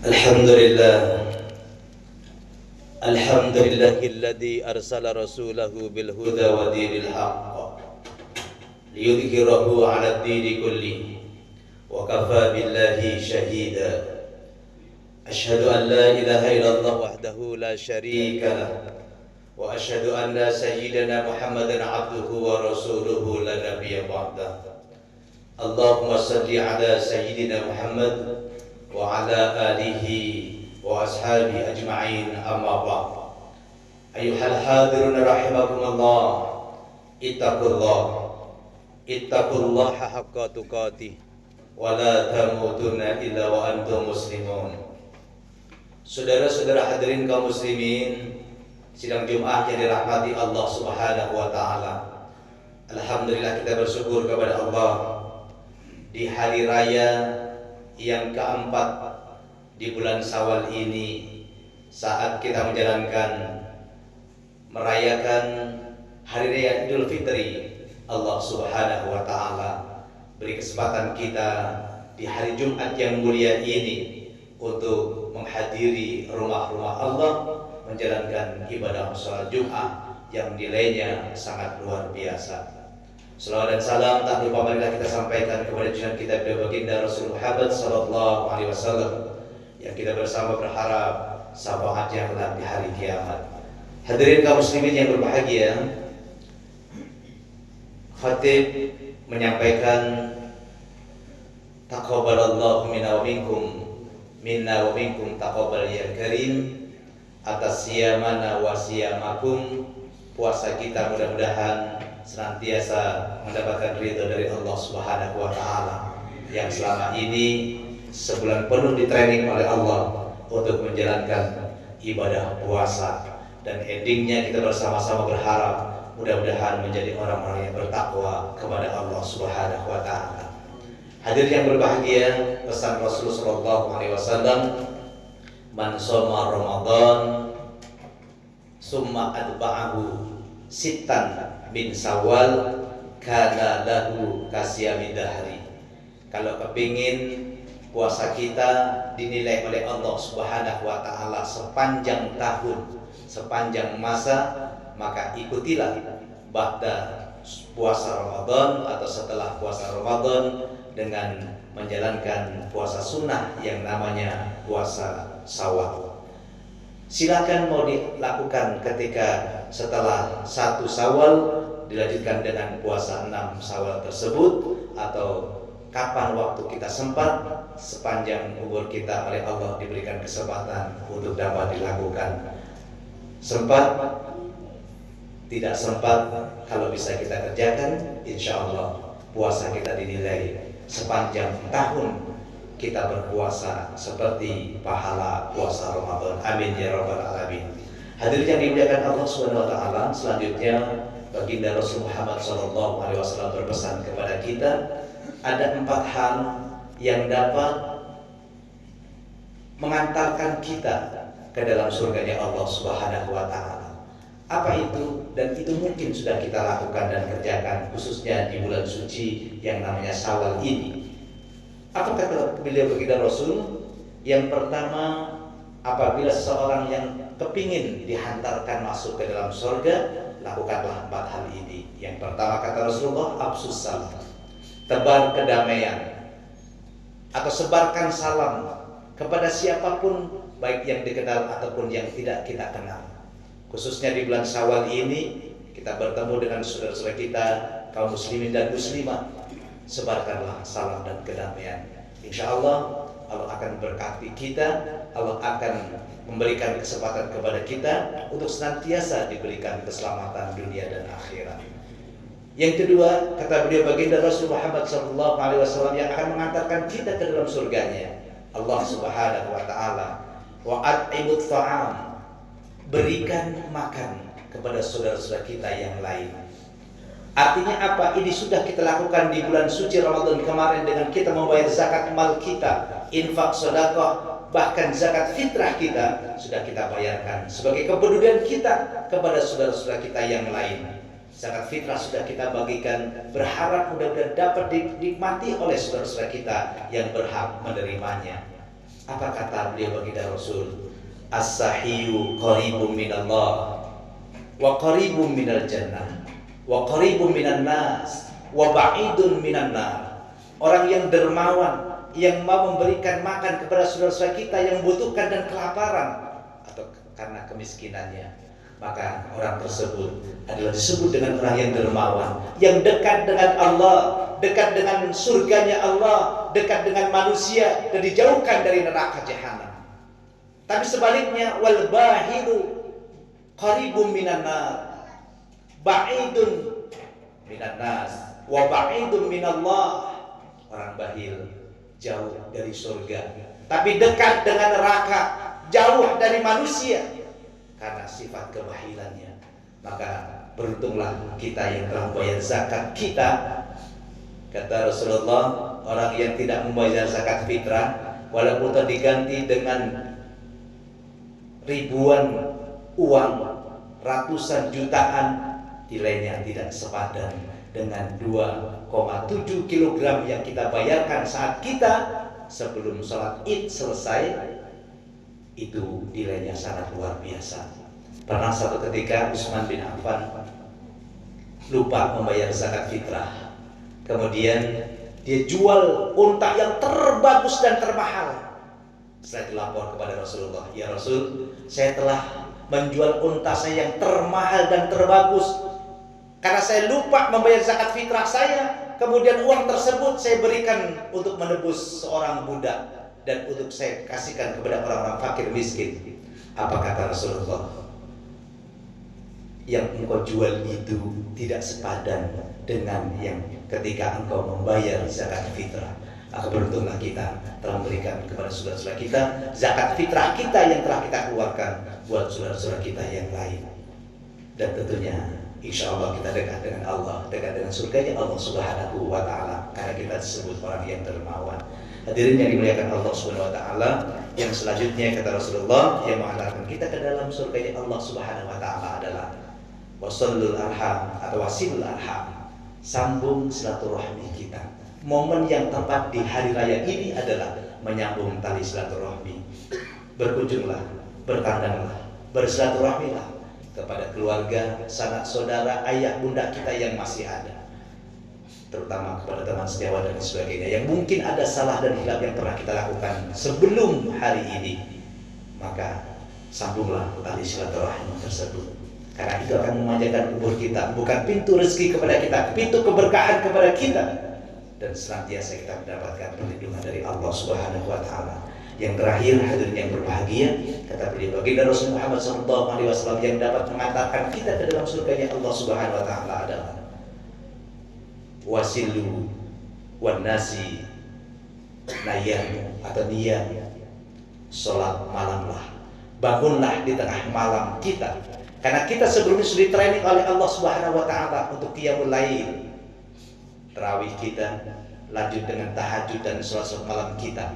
Alhamdulillah. Alhamdulillahilladzi arsala rasulahu bil huda wa dinil haqq liyudhhirahu 'ala ad-dini kullihi wa kafa billahi shahida. Asyhadu an la ilaha illallah wahdahu la syarika lah wa asyhadu anna sayyidana Muhammadan 'abduhu wa rasuluhu la nabiyya ba'dah. Allahumma salli 'ala sayyidina Muhammad wa ala alihi wa ashabi ajma'in, amma ba'd. Ayyuhal hadirun rahimakumullah, ittaqullaha haqqa tuqatih wa la tamutunna illa wa antum muslimun. Saudara-saudara hadirin kaum muslimin sidang Jumat yang dirahmati Allah Subhanahu wa taala. Alhamdulillah, kita bersyukur kepada Allah di hari raya yang keempat di bulan Syawal ini, saat kita merayakan hari raya Idul Fitri. Allah Subhanahu wa taala beri kesempatan kita di hari Jumat yang mulia ini untuk menghadiri rumah-rumah Allah, menjalankan ibadah salat Jumat yang nilainya sangat luar biasa. Salawat dan salam tak lupa marilah kita sampaikan kepada junjungan kita baginda Rasul Muhammad sallallahu alaihi wasallam, yang kita bersama berharap syafaatnya kelak di hari kiamat. Hadirin kaum muslimin yang berbahagia, khatib menyampaikan taqabbalallahu minna wa minkum taqabbal ya karim, atas siyamana wa siyamakum. Puasa kita mudah-mudahan senantiasa mendapatkan ridho dari Allah Subhanahu wa taala, yang selama ini sebulan penuh di training oleh Allah untuk menjalankan ibadah puasa, dan endingnya kita bersama-sama berharap mudah-mudahan menjadi orang-orang yang bertakwa kepada Allah Subhanahu wa taala. Hadir yang berbahagia, pesan Rasul sallallahu alaihi wasallam, man shoma Ramadan summa atba'ahu sittan min Syawal kana lahu kasiyami dahri. Kalau kepingin puasa kita dinilai oleh Allah Subhanahu wa taala sepanjang tahun, sepanjang masa, maka ikutilah ba'da puasa Ramadan atau setelah puasa Ramadan dengan menjalankan puasa sunnah yang namanya puasa Syawal. Silakan mau dilakukan ketika setelah 1 Syawal dilanjutkan dengan puasa 6 Syawal tersebut, atau kapan waktu kita sempat sepanjang umur kita oleh Allah diberikan kesempatan untuk dapat dilakukan. Sempat, tidak sempat, kalau bisa kita kerjakan, insya Allah puasa kita dinilai sepanjang tahun kita berpuasa seperti pahala puasa Ramadan. Amin ya rabbal alamin. Hadirin yang dimuliakan Allah Subhanahu wa taala, selanjutnya baginda Rasul Muhammad sallallahu alaihi wasallam berpesan kepada kita, ada 4 hal yang dapat mengantarkan kita ke dalam surganya Allah Subhanahu wa taala. Apa itu? Dan itu mungkin sudah kita lakukan dan kerjakan, khususnya di bulan suci yang namanya Syawal ini. Apa kata beliau baginda Rasul? Yang pertama, apabila seseorang yang kepingin dihantarkan masuk ke dalam surga, lakukanlah 4 hal ini. Yang pertama kata Rasulullah, absus salam, tebar kedamaian atau sebarkan salam kepada siapapun, baik yang dikenal ataupun yang tidak kita kenal. Khususnya di bulan Syawal ini kita bertemu dengan saudara-saudara kita kaum muslimin dan muslimat. Sebarkanlah salam dan kedamaian. Insya Allah Allah akan berkati kita, Allah akan memberikan kesempatan kepada kita untuk senantiasa diberikan keselamatan dunia dan akhirat. Yang kedua, kata beliau baginda Rasul Muhammad sallallahu alaihi wasallam, yang akan mengantarkan kita ke dalam surganya Allah Subhanahu wa taala, wa at'imut ta'am, berikan makan kepada saudara-saudara kita yang lain. Artinya apa? Ini sudah kita lakukan di bulan suci Ramadan kemarin dengan kita membayar zakat mal kita, infak, sedekah, bahkan zakat fitrah kita sudah kita bayarkan sebagai kepedulian kita kepada saudara-saudara kita yang lain. Zakat fitrah sudah kita bagikan, berharap mudah-mudahan dapat dinikmati oleh saudara-saudara kita yang berhak menerimanya. Apa kata beliau baginda Rasul? As-sahiyyu qaribun minallah wa qaribun minal jannah wa qaribun minan nas wa ba'idun minan nar. Orang yang dermawan, yang mau memberikan makan kepada saudara-saudara kita yang membutuhkan dan kelaparan atau karena kemiskinannya, maka orang tersebut adalah disebut dengan orang yang dermawan, yang dekat dengan Allah, dekat dengan surganya Allah, dekat dengan manusia, dan dijauhkan dari neraka jahanam. Tapi sebaliknya, wal bahilu qaribun minan nar, ba'idun minan nas, wa ba'idun minallah. Orang bahil jauh dari surga, tapi dekat dengan neraka, jauh dari manusia karena sifat kebahilannya. Maka beruntunglah kita yang telah membayar zakat kita. Kata Rasulullah, orang yang tidak membayar zakat fitrah, walaupun telah diganti dengan ribuan uang, ratusan jutaan, nilainya tidak sepadan dengan 2,7 kg yang kita bayarkan saat kita sebelum sholat Id selesai. Itu nilainya sangat luar biasa. Pernah satu ketika Utsman bin Affan lupa membayar zakat fitrah. Kemudian dia jual unta yang terbagus dan termahal. Setelah dilapor kepada Rasulullah, ya Rasul, saya telah menjual unta saya yang termahal dan terbagus karena saya lupa membayar zakat fitrah saya. Kemudian uang tersebut saya berikan untuk menebus seorang budak dan untuk saya kasihkan kepada orang-orang fakir miskin. Apa kata Rasulullah? Yang engkau jual itu tidak sepadan dengan yang ketika engkau membayar zakat fitrah. Maka beruntunglah kita telah memberikan kepada saudara-saudara kita zakat fitrah kita yang telah kita keluarkan buat saudara-saudara kita yang lain. Dan tentunya insya Allah kita dekat dengan Allah, dekat dengan surganya Allah Subhanahu wa Ta'ala, karena kita disebut orang yang dermawan. Hadirin yang dimuliakan Allah Subhanahu wa Ta'ala, yang selanjutnya kata Rasulullah yang mengantarkan kita ke dalam surganya Allah Subhanahu wa Ta'ala adalah wasallul arham atau wasilul arham, sambung silaturahmi kita. Momen yang tepat di hari raya ini adalah menyambung tali silaturahmi. Berkunjunglah, bertandanglah, bersilaturahmilah kepada keluarga, sanak saudara, ayah bunda kita yang masih ada, terutama kepada teman sejawat dan sebagainya yang mungkin ada salah dan hilaf yang pernah kita lakukan sebelum hari ini. Maka sambunglah tali silaturahmi tersebut, karena itu akan memanjangkan umur kita, bukan pintu rezeki kepada kita, pintu keberkahan kepada kita, dan senantiasa kita mendapatkan perlindungan dari Allah Subhanahu wa Ta'ala. Yang terakhir, hadirin yang berbahagia, kata beliau baginda Rasul Muhammad SAW, yang dapat mengantarkan kita ke dalam surganya Allah Subhanahu wa Ta'ala adalah wasilu wan nasi nayamu atau niyam, sholat malamlah, bangunlah di tengah malam kita, karena kita sebelumnya sudah training oleh Allah Subhanahu wa Ta'ala untuk qiyamul lail. Tarawih kita lanjut dengan tahajud dan sholat malam kita.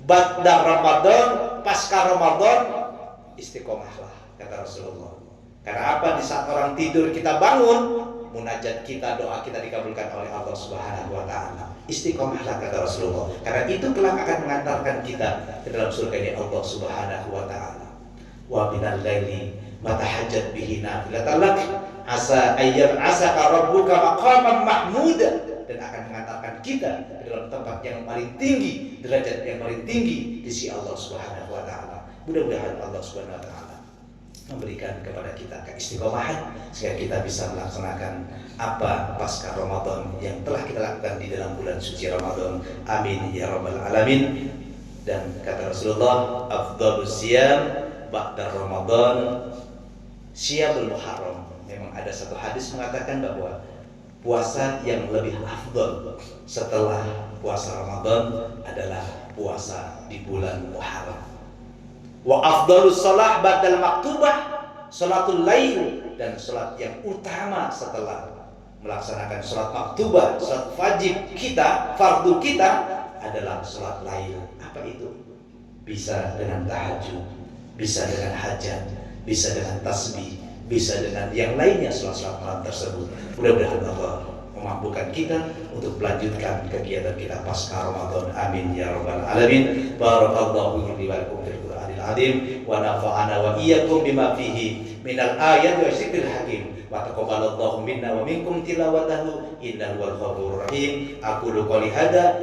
Ba'da Ramadan, pasca Ramadan, istiqomahlah kata Rasulullah. Karena apa? Di saat orang tidur kita bangun, munajat kita, doa kita dikabulkan oleh Allah Subhanahu wa Ta'ala. Istiqomahlah kata Rasulullah, karena itu kelak akan mengantarkan kita ke dalam surganya Allah Subhanahu wa Ta'ala. Wa minal laili matahajjat bihi nafilatan lak asa ayyam asaka rabbuka maqaman mahmuda, dan akan mengantarkan kita ke dalam tempat yang paling tinggi, derajat yang paling tinggi di sisi Allah Subhanahu wa Ta'ala. Mudah-mudahan Allah Subhanahu wa Ta'ala memberikan kepada kita keistiqomahan sehingga kita bisa melaksanakan apa pasca Ramadan yang telah kita lakukan di dalam bulan suci Ramadan. Amin ya rabbal alamin. Dan kata Rasulullah, afdhalus siyam ba'da Ramadan syiyamul muharram. Memang ada satu hadis mengatakan bahwa puasa yang lebih afdal setelah puasa Ramadan adalah puasa di bulan Muharram. Wa afdalus shalah ba'dal maktubah salatul lail, dan salat yang utama setelah melaksanakan salat maktubah, salat wajib kita, fardu kita adalah salat lail. Apa itu? Bisa dengan tahajud, bisa dengan hajat, bisa dengan tasbih, bisa dengan yang lainnya salat-salat malam tersebut. Mudah-mudahan Allah memampukan kita untuk melanjutkan kegiatan kita pasca Ramadan. Amin ya rabbal alamin. Barakallahu li wa lakum fil Qur'anil azim wa nafa'ana wa iyyakum bima fihi minal ayati wa zikril hakim. Wa taqabbalallahu minna wa minkum tilawatahu innahu wal ghafurur rahim. Aqulu qouli hadza